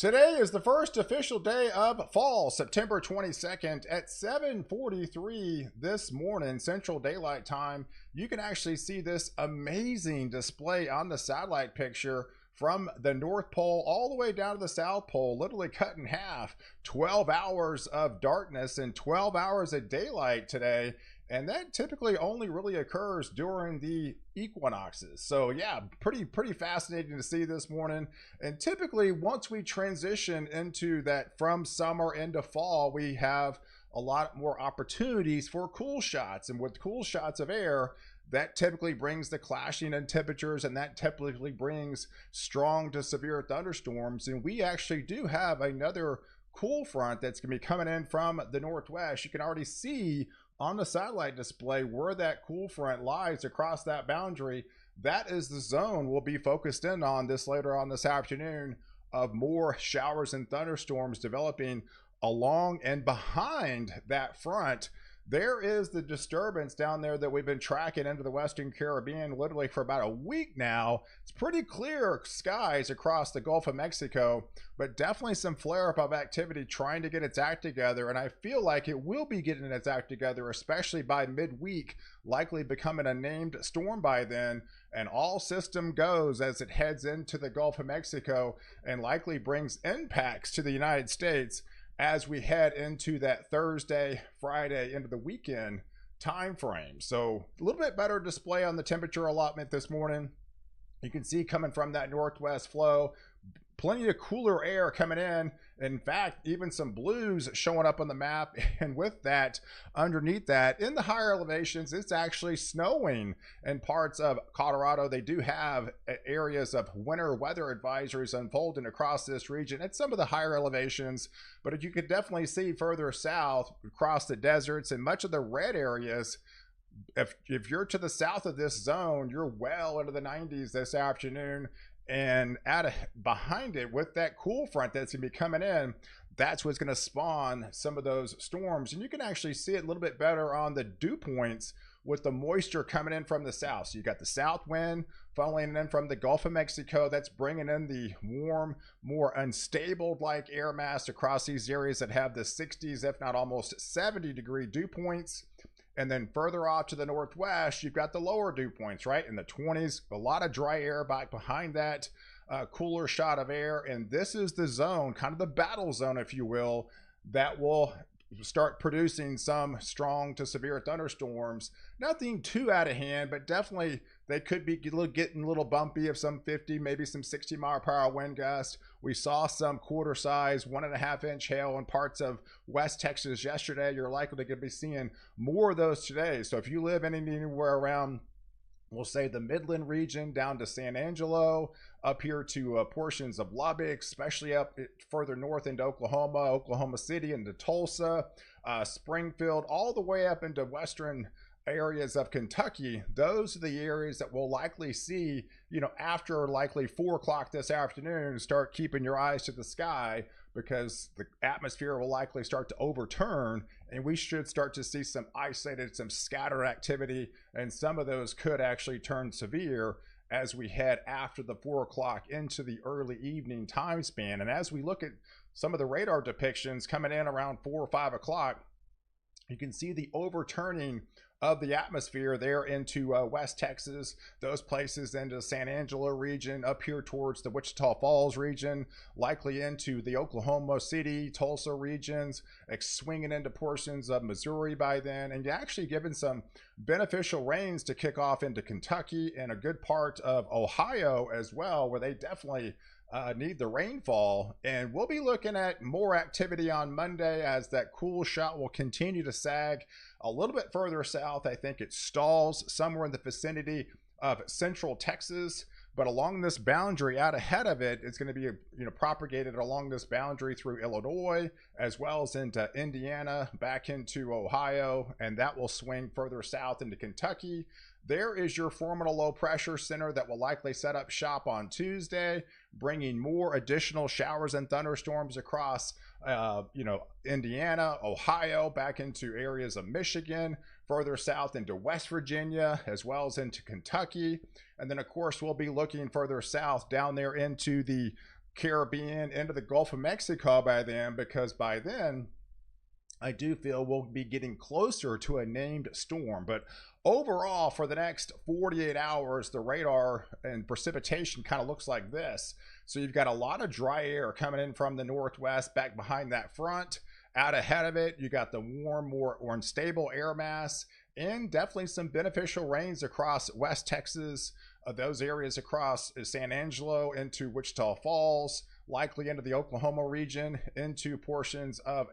Today is the first official day of fall, September 22nd at 7:43 this morning, Central Daylight Time. You can actually see this amazing display on the satellite picture from the North Pole all the way down to the South Pole, literally cut in half. 12 hours of darkness and 12 hours of daylight today. And that typically only really occurs during the equinoxes. So yeah, pretty fascinating to see this morning. And typically once we transition into that from summer into fall, we have a lot more opportunities for cool shots. And with cool shots of air, that typically brings the clashing in temperatures, and that typically brings strong to severe thunderstorms. And we actually do have another cool front that's going to be coming in from the northwest. You can already see on the satellite display where that cool front lies across that boundary. That is the zone we'll be focused in on this later on this afternoon, of more showers and thunderstorms developing along and behind that front. There is the disturbance down there that we've been tracking into the Western Caribbean literally for about a week now. It's pretty clear skies across the Gulf of Mexico, but definitely some flare-up of activity trying to get its act together. And I feel like it will be getting its act together, especially by midweek, likely becoming a named storm by then. And all system goes as it heads into the Gulf of Mexico and likely brings impacts to the United States as we head into that Thursday, Friday, into the weekend time frame. So a little bit better display on the temperature allotment this morning. You can see coming from that northwest flow, plenty of cooler air coming in. In fact, even some blues showing up on the map. And with that, underneath that, in the higher elevations, it's actually snowing in parts of Colorado. They do have areas of winter weather advisories unfolding across this region at some of the higher elevations. But you could definitely see further south across the deserts and much of the red areas. If you're to the south of this zone, you're well into the 90s this afternoon. And behind it, with that cool front that's going to be coming in, that's what's going to spawn some of those storms. And you can actually see it a little bit better on the dew points with the moisture coming in from the south. So you got the south wind funneling in from the Gulf of Mexico. That's bringing in the warm, more unstable like air mass across these areas that have the 60s, if not almost 70-degree dew points. And then further off to the northwest, you've got the lower dew points, right? In the 20s, a lot of dry air back behind that cooler shot of air. And this is the zone, kind of the battle zone, if you will, that will start producing some strong to severe thunderstorms. Nothing too out of hand, but definitely they could be getting a little bumpy of some 50, maybe some 60-mile-per-hour wind gusts. We saw some quarter size, 1.5-inch hail in parts of West Texas yesterday. You're likely to be seeing more of those today. So if you live anywhere around, we'll say, the Midland region down to San Angelo, up here to portions of Lubbock, especially up further north into Oklahoma City, into Tulsa, Springfield, all the way up into western areas of Kentucky. Those are the areas that we'll likely see, after likely 4 o'clock this afternoon. Start keeping your eyes to the sky, because the atmosphere will likely start to overturn, and we should start to see some isolated, some scattered activity, and some of those could actually turn severe as we head after the 4 o'clock into the early evening time span. And as we look at some of the radar depictions coming in around 4 or 5 o'clock, you can see the overturning of the atmosphere there into West Texas, those places into the San Angelo region, up here towards the Wichita Falls region, likely into the Oklahoma City, Tulsa regions, swinging into portions of Missouri by then, and actually giving some beneficial rains to kick off into Kentucky and a good part of Ohio as well, where they definitely need the rainfall. And we'll be looking at more activity on Monday as that cool shot will continue to sag a little bit further south. I think it stalls somewhere in the vicinity of central Texas, but along this boundary out ahead of it, it's going to be propagated along this boundary through Illinois, as well as into Indiana, back into Ohio, and that will swing further south into Kentucky. There is your formidable low pressure center that will likely set up shop on Tuesday, bringing more additional showers and thunderstorms across, Indiana, Ohio, back into areas of Michigan, further south into West Virginia, as well as into Kentucky. And then, of course, we'll be looking further south down there into the Caribbean into the Gulf of Mexico by then, because by then I do feel we'll be getting closer to a named storm. But overall, for the next 48 hours, the radar and precipitation kind of looks like this. So you've got a lot of dry air coming in from the northwest back behind that front. Out ahead of it, you got the warm, more unstable air mass, and definitely some beneficial rains across West Texas, those areas across San Angelo into Wichita Falls, likely into the Oklahoma region, into portions of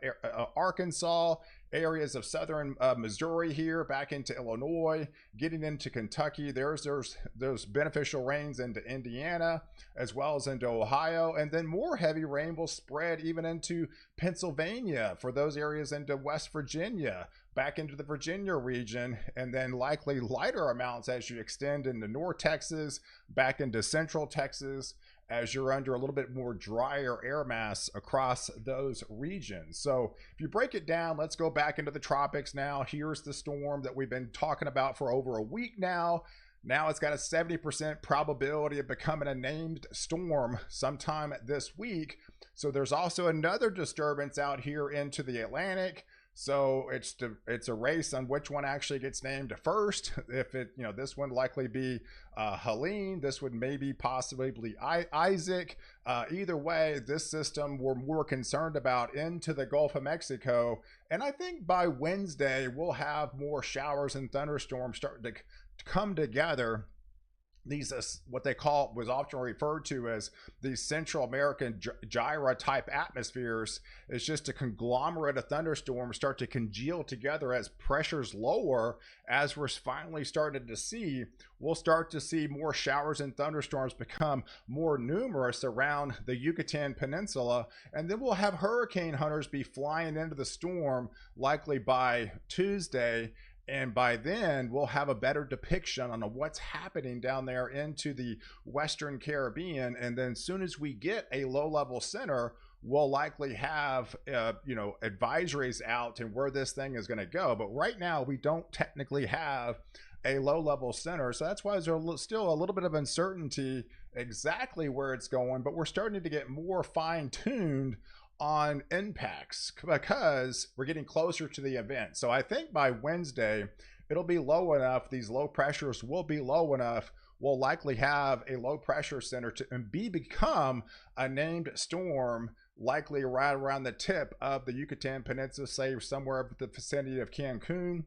Arkansas, areas of southern Missouri here, back into Illinois, getting into Kentucky. There's those beneficial rains into Indiana, as well as into Ohio, and then more heavy rain will spread even into Pennsylvania for those areas into West Virginia, back into the Virginia region, and then likely lighter amounts as you extend into North Texas, back into Central Texas, as you're under a little bit more drier air mass across those regions. So if you break it down, let's go back into the tropics now. Here's the storm that we've been talking about for over a week now. Now it's got a 70% probability of becoming a named storm sometime this week. So there's also another disturbance out here into the Atlantic. So it's a race on which one actually gets named first. If it, this one likely be Helene, this would maybe possibly be Isaac. Either way, this system we're more concerned about into the Gulf of Mexico. And I think by Wednesday, we'll have more showers and thunderstorms starting to come together. These what they call was often referred to as these Central American gyra type atmospheres is just a conglomerate of thunderstorms start to congeal together as pressures lower. As we're finally starting to see, we'll start to see more showers and thunderstorms become more numerous around the Yucatan Peninsula, and then we'll have hurricane hunters be flying into the storm likely by Tuesday. And by then, we'll have a better depiction on what's happening down there into the Western Caribbean. And then as soon as we get a low-level center, we'll likely have, advisories out and where this thing is going to go. But right now, we don't technically have a low-level center. So that's why there's still a little bit of uncertainty exactly where it's going. But we're starting to get more fine-tuned on impacts because we're getting closer to the event. So I think by Wednesday, it'll be low enough. These low pressures will be low enough. We'll likely have a low pressure center to become a named storm, likely right around the tip of the Yucatan Peninsula, say somewhere up at the vicinity of Cancun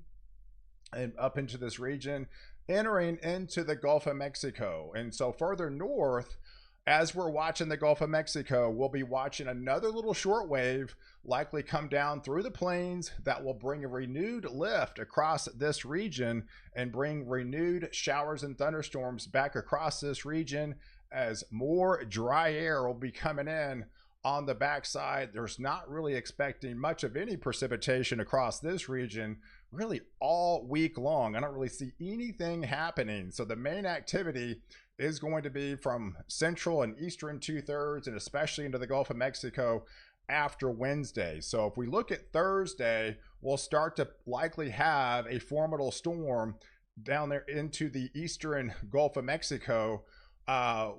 and up into this region, entering into the Gulf of Mexico. And so further north, as we're watching the Gulf of Mexico, we'll be watching another little short wave likely come down through the plains that will bring a renewed lift across this region and bring renewed showers and thunderstorms back across this region as more dry air will be coming in on the backside. There's not really expecting much of any precipitation across this region really all week long. I don't really see anything happening. So the main activity is going to be from central and eastern 2/3 and especially into the Gulf of Mexico after Wednesday. So if we look at Thursday, we'll start to likely have a formidable storm down there into the eastern Gulf of Mexico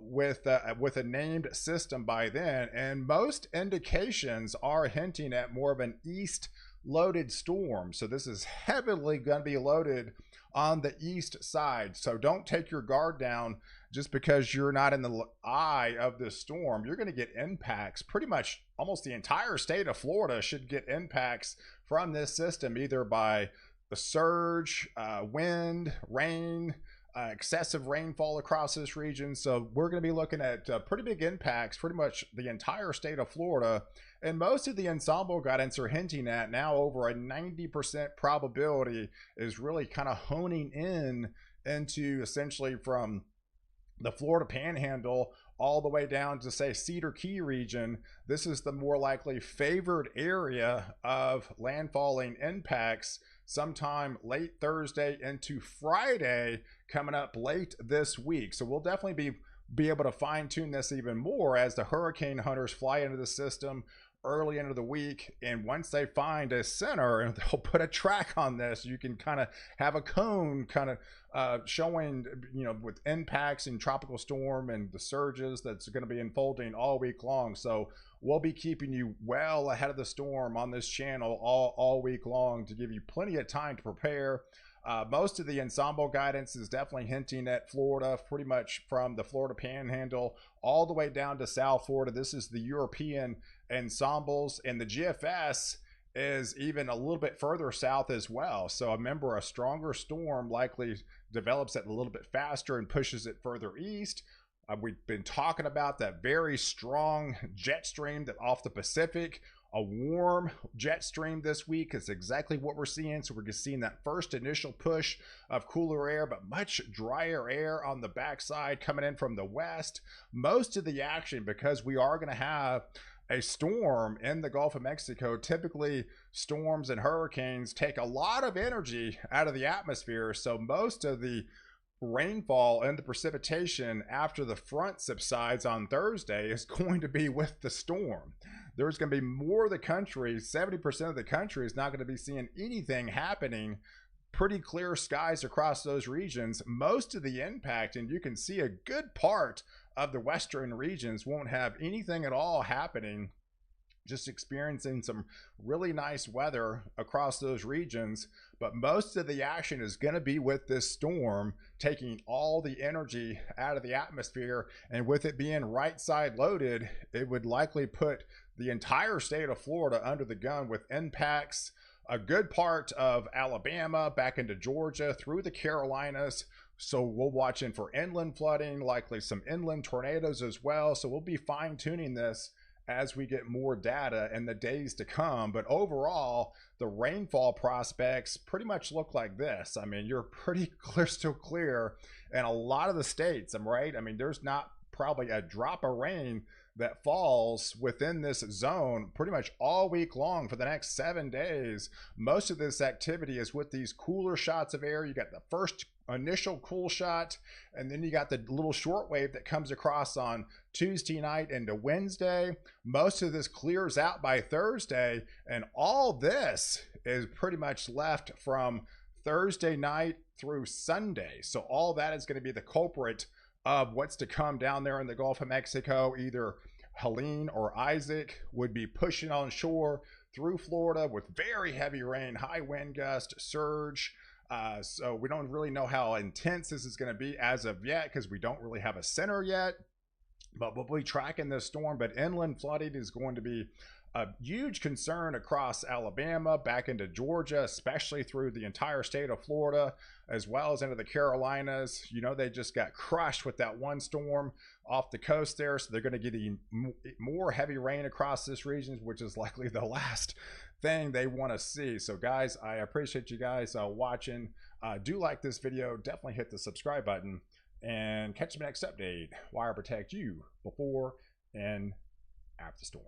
with a named system by then. And most indications are hinting at more of an east loaded storm. So this is heavily going to be loaded on the east side. So don't take your guard down just because you're not in the eye of this storm. You're going to get impacts. Pretty much almost the entire state of Florida should get impacts from this system, either by the surge, wind, rain, excessive rainfall across this region. So we're going to be looking at pretty big impacts, pretty much the entire state of Florida. And most of the ensemble guidance are hinting at now over a 90% probability is really kind of honing in into essentially from the Florida Panhandle all the way down to say Cedar Key region. This is the more likely favored area of landfalling impacts sometime late Thursday into Friday coming up late this week. So we'll definitely be be able to fine tune this even more as the hurricane hunters fly into the system early into the week. And once they find a center, and they'll put a track on this, you can kind of have a cone kind of showing, you know, with impacts in tropical storm and the surges that's going to be unfolding all week long. So we'll be keeping you well ahead of the storm on this channel all week long to give you plenty of time to prepare. Most of the ensemble guidance is definitely hinting at Florida, pretty much from the Florida Panhandle all the way down to South Florida. This is the European ensembles, and the GFS is even a little bit further south as well. So remember, a stronger storm likely develops it a little bit faster and pushes it further east. We've been talking about that very strong jet stream that off the Pacific. A warm jet stream this week is exactly what we're seeing. So we're just seeing that first initial push of cooler air, but much drier air on the backside coming in from the west. Most of the action, because we are going to have a storm in the Gulf of Mexico. Typically, storms and hurricanes take a lot of energy out of the atmosphere. So most of the rainfall and the precipitation after the front subsides on Thursday is going to be with the storm. There's going to be more of the country, 70% of the country is not going to be seeing anything happening. Pretty clear skies across those regions. Most of the impact, and you can see a good part of the western regions won't have anything at all happening, just experiencing some really nice weather across those regions. But most of the action is going to be with this storm taking all the energy out of the atmosphere, and with it being right side loaded, it would likely put the entire state of Florida under the gun with impacts. A good part of Alabama back into Georgia through the Carolinas. So we're watching for inland flooding, likely some inland tornadoes as well. So we'll be fine tuning this as we get more data in the days to come. But overall, the rainfall prospects pretty much look like this. I mean, you're pretty clear, still clear in a lot of the states. I'm right. I mean, there's not probably a drop of rain that falls within this zone pretty much all week long for the next 7 days. Most of this activity is with these cooler shots of air. You got the first initial cool shot, and then you got the little short wave that comes across on Tuesday night into Wednesday. Most of this clears out by Thursday, and all this is pretty much left from Thursday night through Sunday. So all that is going to be the culprit of what's to come down there in the Gulf of Mexico. Either Helene or Isaac would be pushing on shore through Florida with very heavy rain, high wind gust, surge. So we don't really know how intense this is going to be as of yet, because we don't really have a center yet. But we'll be tracking this storm. But inland flooding is going to be a huge concern across Alabama, back into Georgia, especially through the entire state of Florida, as well as into the Carolinas. You know, they just got crushed with that one storm off the coast there. So they're going to get more heavy rain across this region, which is likely the last thing they want to see. So guys, I appreciate you guys watching. Do like this video. Definitely hit the subscribe button, and catch me next update. Wire protect you before and after the storm.